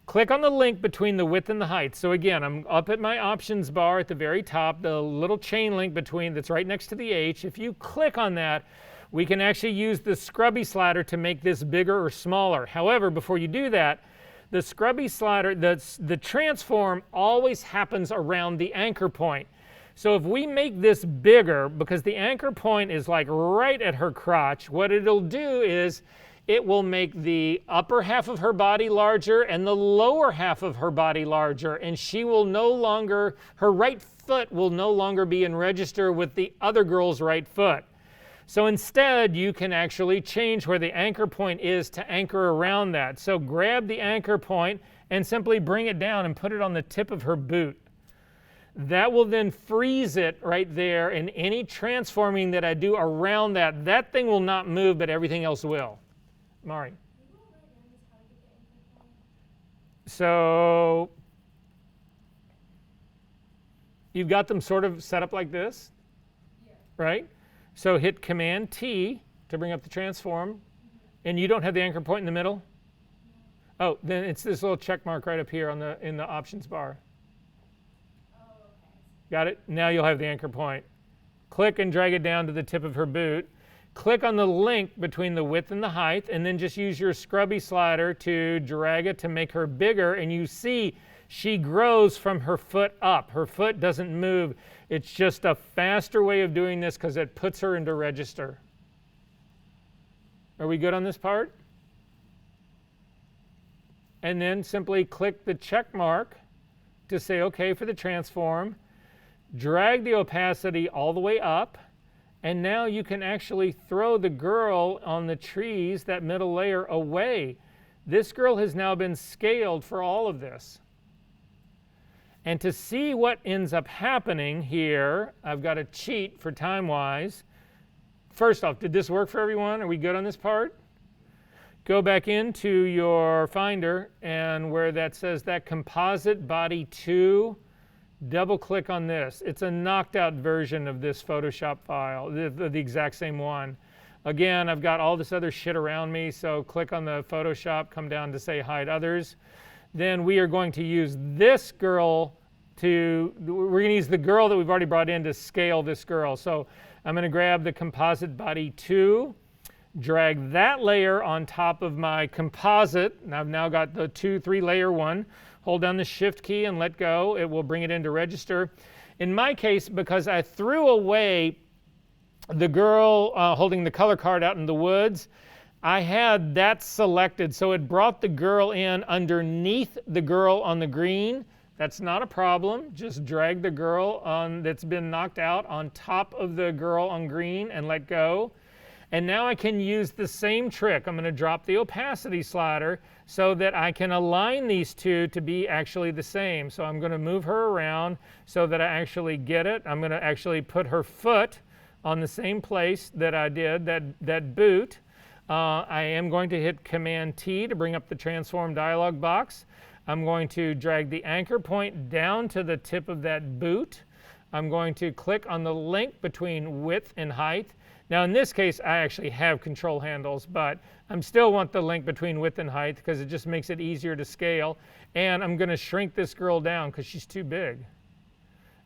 Click on the link between the width and the height. So again, I'm up at my options bar at the very top, the little chain link between that's right next to the H. If you click on that, we can actually use the scrubby slider to make this bigger or smaller. However, before you do that, the scrubby slider, the transform always happens around the anchor point. So if we make this bigger, because the anchor point is like right at her crotch, what it'll do is it will make the upper half of her body larger and the lower half of her body larger, and she will no longer, her right foot will no longer be in register with the other girl's right foot. So instead, you can actually change where the anchor point is to anchor around that. So grab the anchor point and simply bring it down and put it on the tip of her boot. That will then freeze it right there, and any transforming that I do around that, that thing will not move, but everything else will. Mari. So you've got them sort of set up like this, right? So hit Command T to bring up the transform, and you don't have the anchor point in the middle? Oh, then it's this little check mark right up here on in the options bar. Got it? Now you'll have the anchor point. Click and drag it down to the tip of her boot. Click on the link between the width and the height, and then just use your scrubby slider to drag it to make her bigger, and you see she grows from her foot up. Her foot doesn't move. It's just a faster way of doing this because it puts her into register. Are we good on this part? And then simply click the check mark to say OK for the transform. Drag the opacity all the way up. And now you can actually throw the girl on the trees, that middle layer, away. This girl has now been scaled for all of this. And to see what ends up happening here, I've got a cheat for time-wise. First off, did this work for everyone? Are we good on this part? Go back into your Finder, and where that says that composite body 2, double click on this. It's a knocked out version of this Photoshop file, the exact same one. Again, I've got all this other shit around me, so click on the Photoshop, come down to say hide others. Then we are going to use this girl we're going to use the girl that we've already brought in to scale this girl. So I'm going to grab the composite body 2, drag that layer on top of my composite, and I've now got the 2-3 layer one. Hold down the Shift key and let go. It will bring it into register. In my case, because I threw away the girl holding the color card out in the woods, I had that selected. So it brought the girl in underneath the girl on the green. That's not a problem. Just drag the girl that's been knocked out on top of the girl on green and let go. And now I can use the same trick. I'm going to drop the opacity slider so that I can align these two to be actually the same. So I'm going to move her around so that I actually get it. I'm going to actually put her foot on the same place that I did, that boot. I am going to hit Command T to bring up the transform dialog box. I'm going to drag the anchor point down to the tip of that boot. I'm going to click on the link between width and height. Now in this case, I actually have control handles, but I still want the link between width and height because it just makes it easier to scale. And I'm going to shrink this girl down because she's too big.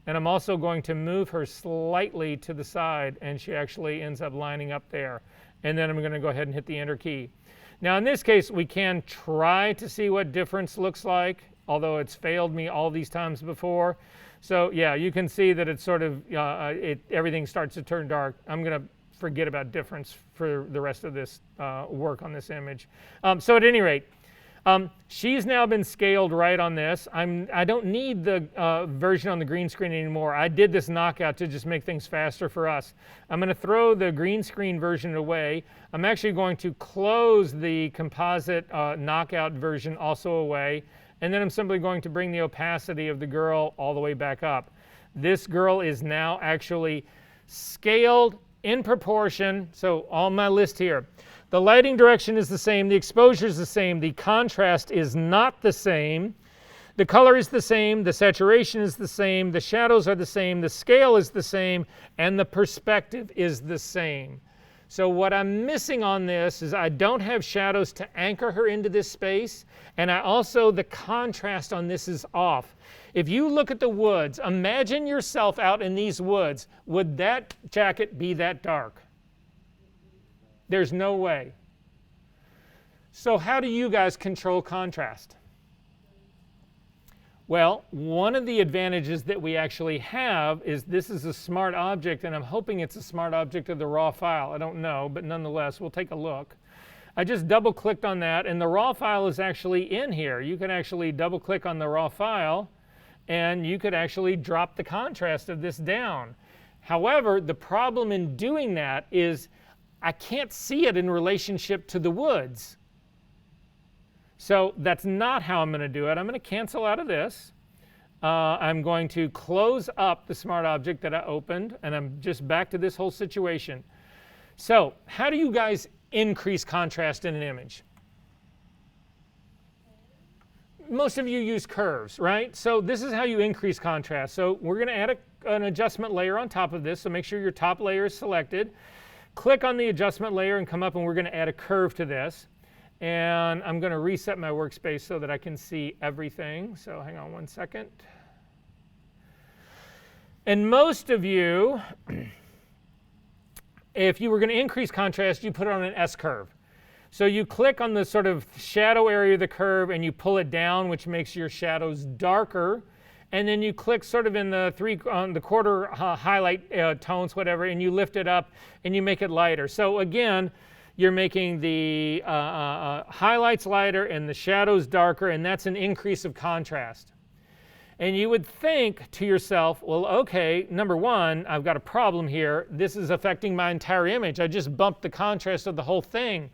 And I'm also going to move her slightly to the side, and she actually ends up lining up there. And then I'm going to go ahead and hit the Enter key. Now in this case, we can try to see what difference looks like, although it's failed me all these times before. So yeah, you can see that it's sort of, everything starts to turn dark. I'm going to forget about difference for the rest of this work on this image. So at any rate, she's now been scaled right on this. I don't need the version on the green screen anymore. I did this knockout to just make things faster for us. I'm going to throw the green screen version away. I'm actually going to close the composite knockout version also away. And then I'm simply going to bring the opacity of the girl all the way back up. This girl is now actually scaled in proportion. So on my list here, the lighting direction is the same, the exposure is the same, the contrast is not the same, the color is the same, the saturation is the same, the shadows are the same, the scale is the same, and the perspective is the same. So what I'm missing on this is I don't have shadows to anchor her into this space, and I also, the contrast on this is off. If you look at the woods, imagine yourself out in these woods. Would that jacket be that dark? There's no way. So how do you guys control contrast? Well, one of the advantages that we actually have is this is a smart object, and I'm hoping it's a smart object of the raw file. I don't know, but nonetheless, we'll take a look. I just double-clicked on that, and the raw file is actually in here. You can actually double-click on the raw file, and you could actually drop the contrast of this down. However, the problem in doing that is I can't see it in relationship to the woods. So that's not how I'm going to do it. I'm going to cancel out of this. I'm going to close up the smart object that I opened, and I'm just back to this whole situation. So how do you guys increase contrast in an image? Most of you use curves, right? So this is how you increase contrast. So we're going to add an adjustment layer on top of this, so make sure your top layer is selected. Click on the adjustment layer and come up, and we're going to add a curve to this. And I'm going to reset my workspace so that I can see everything. So hang on one second. And most of you, if you were going to increase contrast, you put it on an S-curve. So you click on the sort of shadow area of the curve and you pull it down, which makes your shadows darker. And then you click sort of in the quarter highlight tones, whatever, and you lift it up and you make it lighter. So again, you're making the highlights lighter and the shadows darker, and that's an increase of contrast. And you would think to yourself, well, okay, number one, I've got a problem here. This is affecting my entire image. I just bumped the contrast of the whole thing.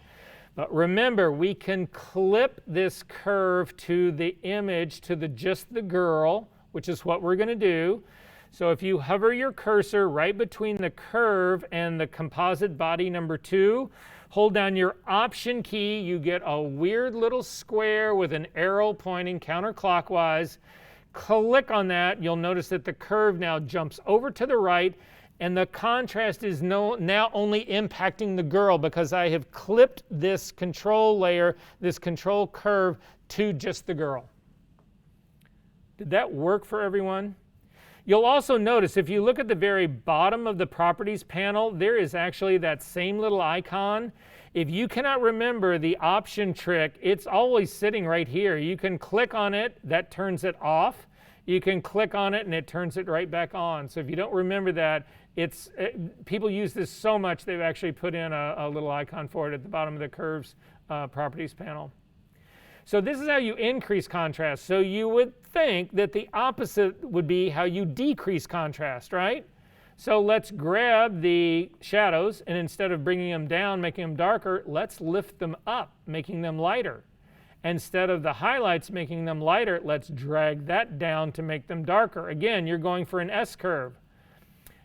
But remember, we can clip this curve to the image, to just the girl, which is what we're going to do. So if you hover your cursor right between the curve and the composite body number 2, hold down your Option key, you get a weird little square with an arrow pointing counterclockwise. Click on that. You'll notice that the curve now jumps over to the right, and the contrast is now only impacting the girl because I have clipped this control layer, this control curve, to just the girl. Did that work for everyone? You'll also notice if you look at the very bottom of the Properties panel, there is actually that same little icon. If you cannot remember the option trick, it's always sitting right here. You can click on it, that turns it off. You can click on it and it turns it right back on. So if you don't remember that, people use this so much they've actually put in a little icon for it at the bottom of the Curves Properties panel. So this is how you increase contrast. So you would think that the opposite would be how you decrease contrast, right? So let's grab the shadows, and instead of bringing them down, making them darker, let's lift them up, making them lighter. Instead of the highlights making them lighter, let's drag that down to make them darker. Again, you're going for an S-curve.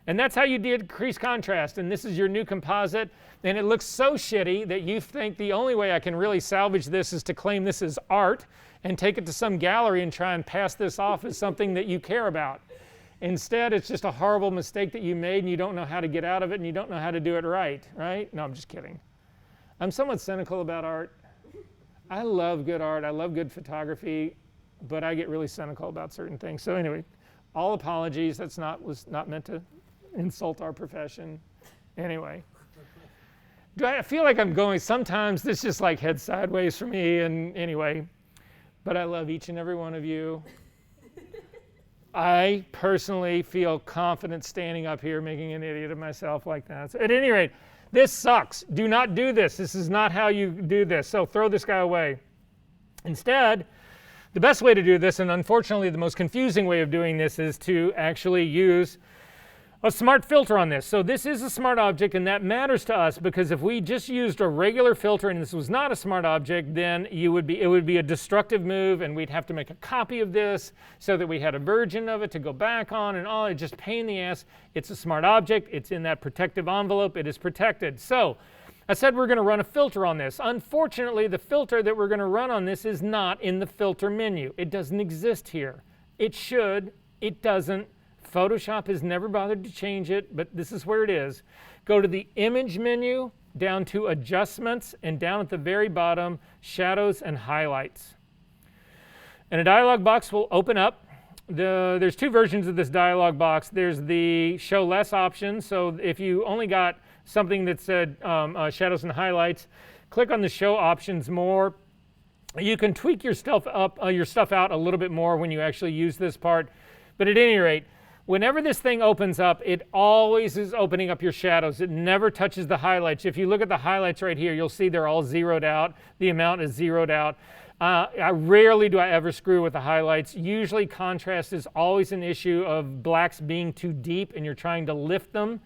And that's how you decrease contrast. And this is your new composite. And it looks so shitty that you think the only way I can really salvage this is to claim this is art and take it to some gallery and try and pass this off as something that you care about. Instead, it's just a horrible mistake that you made and you don't know how to get out of it and you don't know how to do it right? No, I'm just kidding. I'm somewhat cynical about art. I love good art. I love good photography, but I get really cynical about certain things. So anyway, all apologies. Was not meant to insult our profession. Anyway. I feel like I'm going, sometimes this just like heads sideways for me, and anyway, but I love each and every one of you. I personally feel confident standing up here making an idiot of myself like that. So at any rate, this sucks. Do not do this. This is not how you do this. So throw this guy away. Instead, the best way to do this, and unfortunately the most confusing way of doing this, is to actually use a smart filter on this. So this is a smart object, and that matters to us because if we just used a regular filter and this was not a smart object, then it would be a destructive move, and we'd have to make a copy of this so that we had a version of it to go back on, and all. It's just pain in the ass. It's a smart object. It's in that protective envelope. It is protected. So I said we're going to run a filter on this. Unfortunately, the filter that we're going to run on this is not in the filter menu. It doesn't exist here. It should. It doesn't. Photoshop has never bothered to change it, but this is where it is. Go to the Image menu, down to adjustments, and down at the very bottom, shadows and highlights. And a dialog box will open up. There's two versions of this dialog box. There's the show less option. So if you only got something that said shadows and highlights, click on the show options more. You can tweak your stuff out a little bit more when you actually use this part. But at any rate, whenever this thing opens up, it always is opening up your shadows. It never touches the highlights. If you look at the highlights right here, you'll see they're all zeroed out. The amount is zeroed out. Rarely do I ever screw with the highlights. Usually contrast is always an issue of blacks being too deep and you're trying to lift them.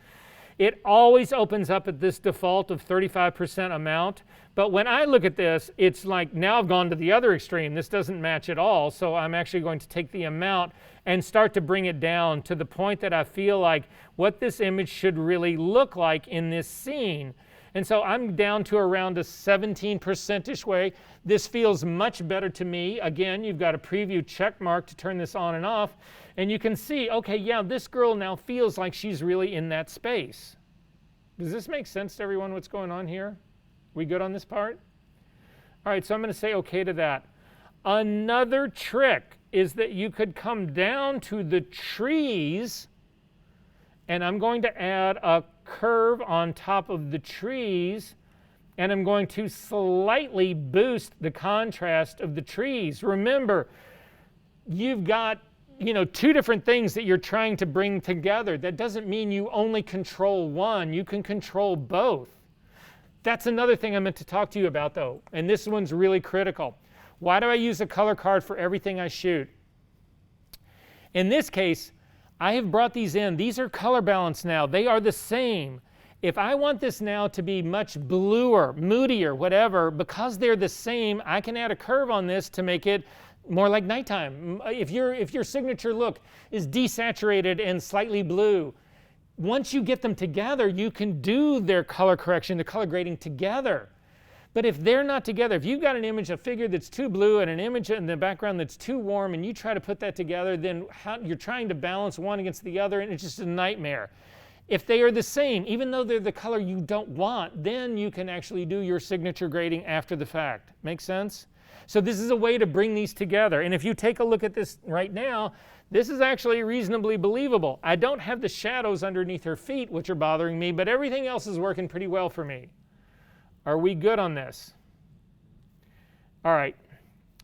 It always opens up at this default of 35% amount. But when I look at this, it's like now I've gone to the other extreme. This doesn't match at all. So I'm actually going to take the amount and start to bring it down to the point that I feel like what this image should really look like in this scene. And so I'm down to around a 17%-ish way. This feels much better to me. Again, you've got a preview check mark to turn this on and off. And you can see, okay, yeah, this girl now feels like she's really in that space. Does this make sense to everyone what's going on here? We good on this part? All right, so I'm going to say okay to that. Another trick is that you could come down to the trees, and I'm going to add a curve on top of the trees, and I'm going to slightly boost the contrast of the trees. Remember, you've got two different things that you're trying to bring together. That doesn't mean you only control one. You can control both. That's another thing I meant to talk to you about, though, and this one's really critical. Why do I use a color card for everything I shoot? In this case, I have brought these in. These are color balanced now. They are the same. If I want this now to be much bluer, moodier, whatever, because they're the same, I can add a curve on this to make it more like nighttime. If your signature look is desaturated and slightly blue, once you get them together, you can do their color correction, the color grading together. But if they're not together, if you've got an image, a figure that's too blue and an image in the background that's too warm, and you try to put that together, then you're trying to balance one against the other, and it's just a nightmare. If they are the same, even though they're the color you don't want, then you can actually do your signature grading after the fact. Make sense? So this is a way to bring these together. And if you take a look at this right now, this is actually reasonably believable. I don't have the shadows underneath her feet, which are bothering me, but everything else is working pretty well for me. Are we good on this? All right,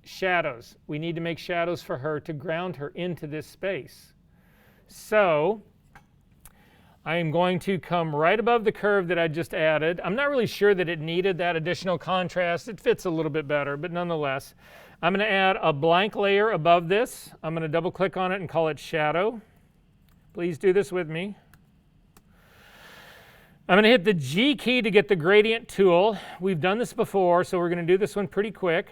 shadows. We need to make shadows for her to ground her into this space. So I am going to come right above the curve that I just added. I'm not really sure that it needed that additional contrast. It fits a little bit better, but nonetheless. I'm going to add a blank layer above this. I'm going to double click on it and call it shadow. Please do this with me. I'm going to hit the G key to get the gradient tool. We've done this before, so we're going to do this one pretty quick.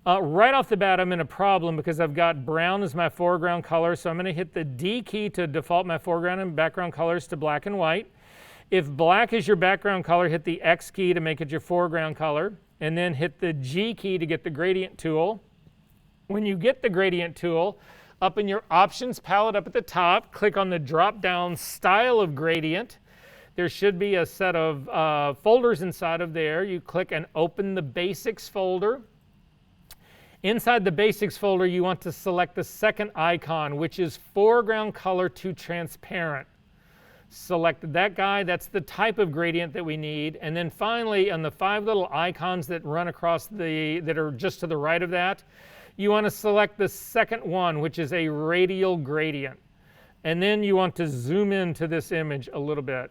Right off the bat, I'm in a problem because I've got brown as my foreground color, so I'm going to hit the D key to default my foreground and background colors to black and white. If black is your background color, hit the X key to make it your foreground color, and then hit the G key to get the gradient tool. When you get the gradient tool, up in your options palette up at the top, click on the drop-down style of gradient. There should be a set of folders inside of there. You click and open the basics folder. Inside the basics folder, you want to select the second icon, which is foreground color to transparent. Select that guy. That's the type of gradient that we need. And then finally, on the 5 little icons that run across that are just to the right of that, you want to select the second one, which is a radial gradient. And then you want to zoom into this image a little bit.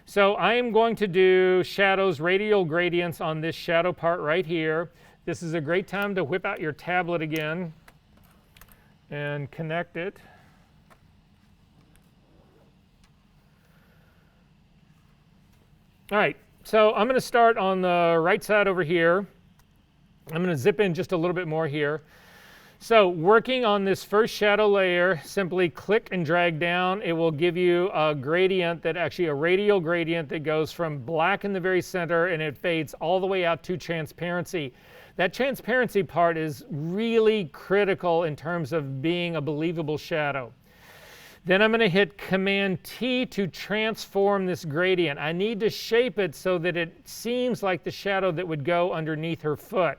So I am going to do shadows, radial gradients on this shadow part right here. This is a great time to whip out your tablet again and connect it. All right, so I'm going to start on the right side over here. I'm going to zip in just a little bit more here. So working on this first shadow layer, simply click and drag down. It will give you a gradient that actually a radial gradient that goes from black in the very center and it fades all the way out to transparency. That transparency part is really critical in terms of being a believable shadow. Then I'm going to hit Command T to transform this gradient. I need to shape it so that it seems like the shadow that would go underneath her foot.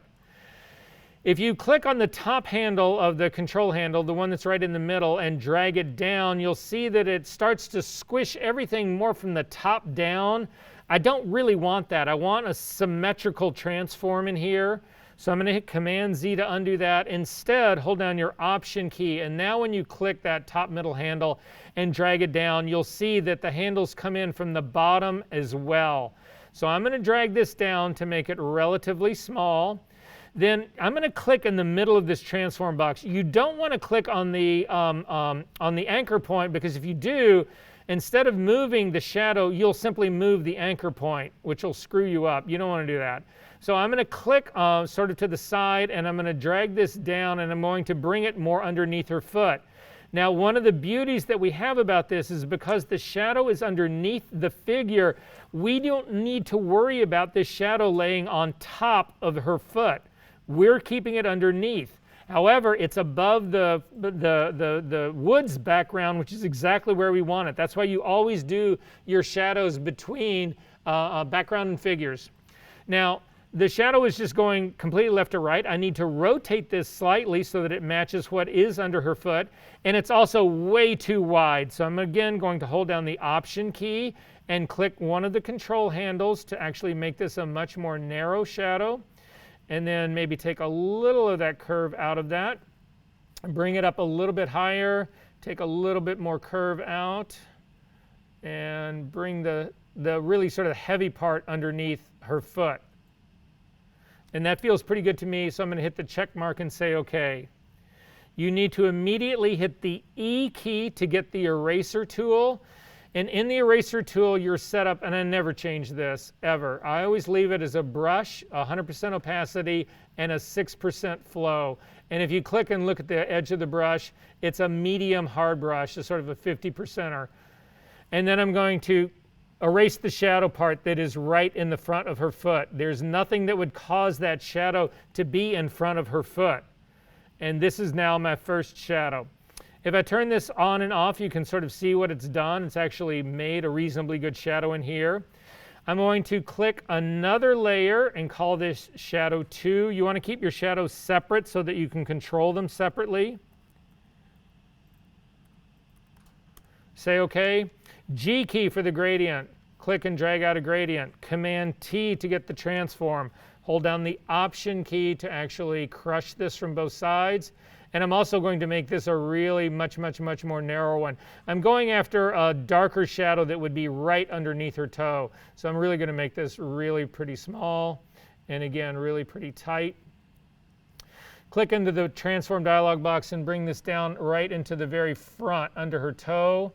If you click on the top handle of the control handle, the one that's right in the middle, and drag it down, you'll see that it starts to squish everything more from the top down. I don't really want that. I want a symmetrical transform in here. So I'm going to hit Command Z to undo that. Instead, hold down your Option key. And now when you click that top middle handle and drag it down, you'll see that the handles come in from the bottom as well. So I'm going to drag this down to make it relatively small. Then I'm going to click in the middle of this transform box. You don't want to click on the anchor point, because if you do, instead of moving the shadow, you'll simply move the anchor point, which will screw you up. You don't want to do that. So I'm going to click sort of to the side, and I'm going to drag this down, and I'm going to bring it more underneath her foot. Now, one of the beauties that we have about this is because the shadow is underneath the figure, we don't need to worry about this shadow laying on top of her foot. We're keeping it underneath. However, it's above the woods background, which is exactly where we want it. That's why you always do your shadows between background and figures. Now, the shadow is just going completely left to right. I need to rotate this slightly so that it matches what is under her foot. And it's also way too wide. So I'm again going to hold down the Option key and click one of the control handles to actually make this a much more narrow shadow. And then maybe take a little of that curve out of that. Bring it up a little bit higher. Take a little bit more curve out. And bring the really sort of heavy part underneath her foot. And that feels pretty good to me, so I'm going to hit the check mark and say OK. You need to immediately hit the E key to get the eraser tool. And in the eraser tool, you're set up, and I never change this, ever. I always leave it as a brush, 100% opacity, and a 6% flow. And if you click and look at the edge of the brush, it's a medium hard brush, a sort of a 50%er. And then I'm going to erase the shadow part that is right in the front of her foot. There's nothing that would cause that shadow to be in front of her foot. And this is now my first shadow. If I turn this on and off, you can sort of see what it's done. It's actually made a reasonably good shadow in here. I'm going to click another layer and call this Shadow 2. You want to keep your shadows separate so that you can control them separately. Say OK. G key for the gradient. Click and drag out a gradient. Command T to get the transform. Hold down the Option key to actually crush this from both sides. And I'm also going to make this a really much more narrow one. I'm going after a darker shadow that would be right underneath her toe. So I'm really going to make this really pretty small. And again, really pretty tight. Click into the transform dialog box and bring this down right into the very front under her toe.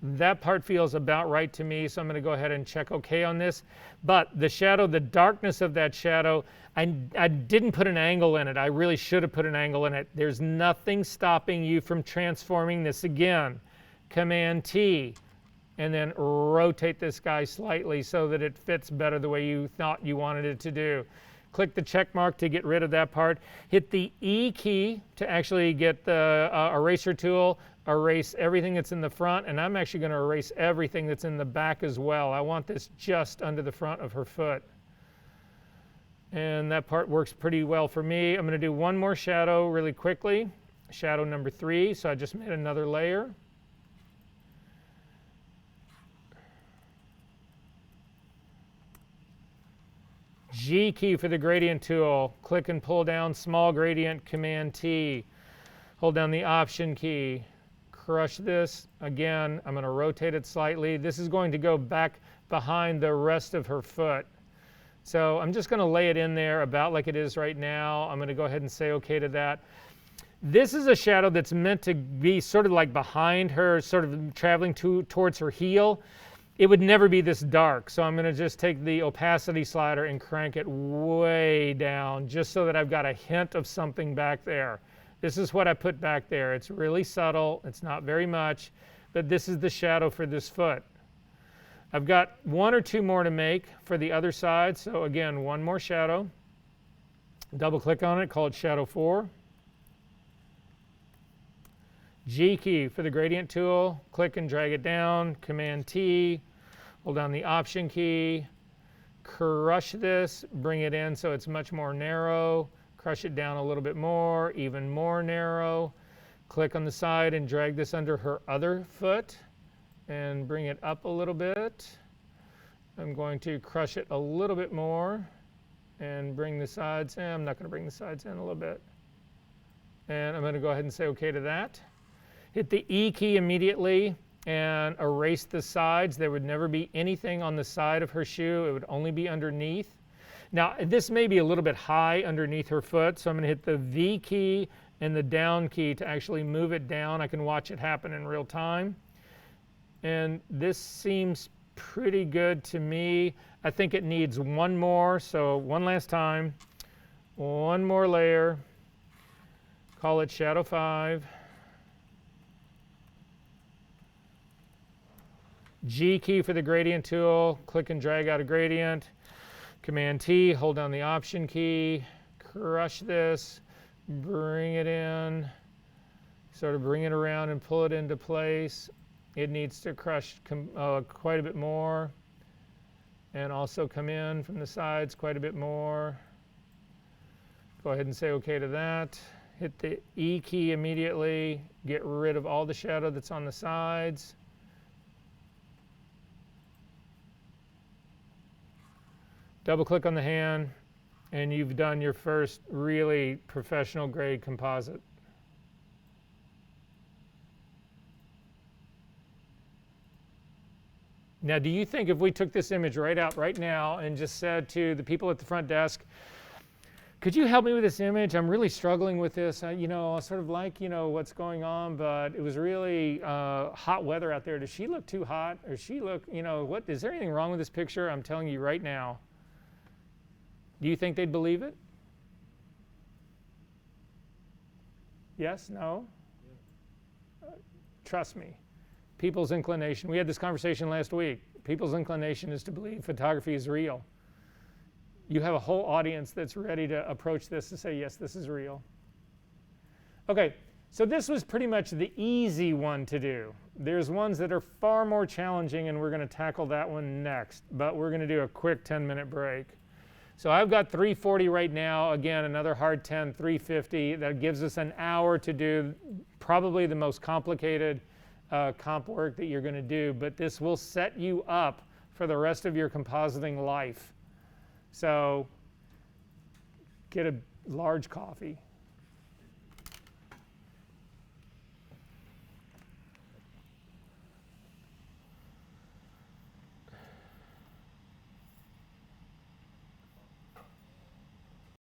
That part feels about right to me, so I'm going to go ahead and check OK on this. But the shadow, the darkness of that shadow, I didn't put an angle in it. I really should have put an angle in it. There's nothing stopping you from transforming this again. Command T, and then rotate this guy slightly so that it fits better the way you thought you wanted it to do. Click the check mark to get rid of that part. Hit the E key to actually get the eraser tool. Erase everything that's in the front, and I'm actually going to erase everything that's in the back as well. I want this just under the front of her foot. And that part works pretty well for me. I'm going to do one more shadow really quickly. Shadow number 3, so I just made another layer. G key for the gradient tool. Click and pull down small gradient, Command T. Hold down the Option key. Crush this. Again, I'm going to rotate it slightly. This is going to go back behind the rest of her foot. So I'm just going to lay it in there about like it is right now. I'm going to go ahead and say OK to that. This is a shadow that's meant to be sort of like behind her, sort of traveling towards her heel. It would never be this dark. So I'm going to just take the opacity slider and crank it way down just so that I've got a hint of something back there. This is what I put back there. It's really subtle. It's not very much, but this is the shadow for this foot. I've got 1 or 2 more to make for the other side. So again, one more shadow. Double click on it, call it Shadow 4. G key for the gradient tool, click and drag it down, Command T, hold down the Option key, crush this, bring it in so it's much more narrow, crush it down a little bit more, even more narrow, click on the side and drag this under her other foot and bring it up a little bit. I'm going to crush it a little bit more and bring the sides in. I'm not going to bring the sides in a little bit. And I'm going to go ahead and say OK to that. Hit the E key immediately and erase the sides. There would never be anything on the side of her shoe. It would only be underneath. Now, this may be a little bit high underneath her foot, so I'm going to hit the V key and the down key to actually move it down. I can watch it happen in real time. And this seems pretty good to me. I think it needs one more, so one last time. One more layer. Call it Shadow 5. G key for the gradient tool, click and drag out a gradient. Command T, hold down the Option key, crush this, bring it in, sort of bring it around and pull it into place. It needs to crush quite a bit more, and also come in from the sides quite a bit more. Go ahead and say OK to that. Hit the E key immediately, get rid of all the shadow that's on the sides. Double click on the hand, and you've done your first really professional grade composite. Now, do you think if we took this image right out right now and just said to the people at the front desk, could you help me with this image? I'm really struggling with this. I sort of like, what's going on, but it was really hot weather out there. Does she look too hot? Or she look, what? Is there anything wrong with this picture? I'm telling you right now. Do you think they'd believe it? Yes? No? Yeah. Trust me. People's inclination, we had this conversation last week. People's inclination is to believe photography is real. You have a whole audience that's ready to approach this and say, yes, this is real. Okay, so this was pretty much the easy one to do. There's ones that are far more challenging, and we're going to tackle that one next. But we're going to do a quick 10-minute break. So I've got 340 right now. Again, another hard 10, 350. That gives us an hour to do probably the most complicated comp work that you're going to do. But this will set you up for the rest of your compositing life. So get a large coffee.